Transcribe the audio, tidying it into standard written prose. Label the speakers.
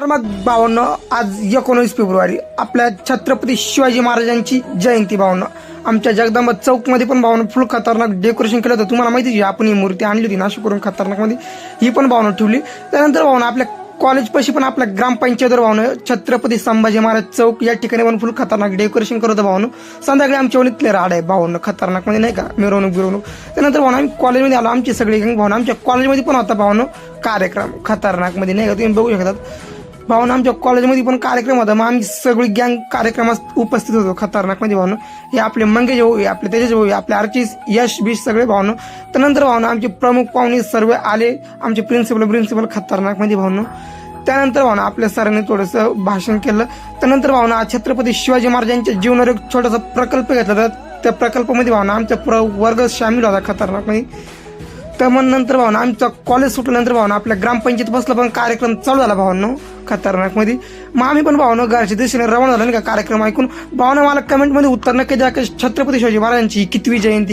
Speaker 1: मग भावांनो, आज 19 फेब्रुवारी आपल्या छत्रपती शिवाजी महाराजांची जयंती भावांनो. आमच्या जगदंबा चौकमध्ये पण भावांनो फुल खतरनाक डेकोरेशन केलं होतं. तुम्हाला माहिती आहे आपण ही मूर्ती आणली होती नाशिक करून खतरनाकमध्ये, ही पण भावांनो ठेवली. त्यानंतर भावांनो आपल्या कॉलेज पाशी पण आपल्या ग्रामपंचायतीवर भावांनो छत्रपती संभाजी महाराज चौक या ठिकाणी पण फुल खतरनाक डेकोरेशन करत होतं भावांनो. संध्याकाळी आमच्या वणीतले राड आहे भावांनो खतरनाक मध्ये, नाही का, मिरवणूक. त्यानंतर भावांनो आम्ही कॉलेजमध्ये आलो, आमची सगळी गँग भावांनो आमच्या कॉलेजमध्ये पण होता भावांनो कार्यक्रम खतरनाक मध्ये, नाही का, तुम्ही बघू शकतात भावांनो. आमच्या कॉलेजमध्ये पण कार्यक्रम होता, मग आम्ही सगळी गँग कार्यक्रमात उपस्थित होतो खतरनाक मध्ये भावांनो. हे आपले मंगेश भाऊ, आपले तेजस भाऊ, आपले आर्चिस, यश बिश सगळे भावांनो. त्यानंतर भावांनो आमचे प्रमुख पाहुणे सर्व आले, आमचे प्रिन्सिपल खतरनाक मध्ये भावांनो. त्यानंतर भावना आपल्या सरांनी थोडंसं भाषण केलं. त्यानंतर भावना छत्रपती शिवाजी महाराजांच्या जीवनावर एक छोटासा प्रकल्प घेतला होता. त्या प्रकल्पामध्ये भावना आमचा पुरा वर्ग सामील होता खतरनाक मध्ये. तर मग नंतर भावना आमचा कॉलेज सुटल्यानंतर भावना आपल्या ग्रामपंचायत बसला पण कार्यक्रम चालू झाला भावनो खतरनाक मध्ये. मग आम्ही पण भावनो घरच्या दिशेने रवाना झाला नाही का कार्यक्रम ऐकून. भावना मला कमेंटमध्ये उत्तर नक्की द्या की छत्रपती शिवाजी महाराजांची कितवी जयंती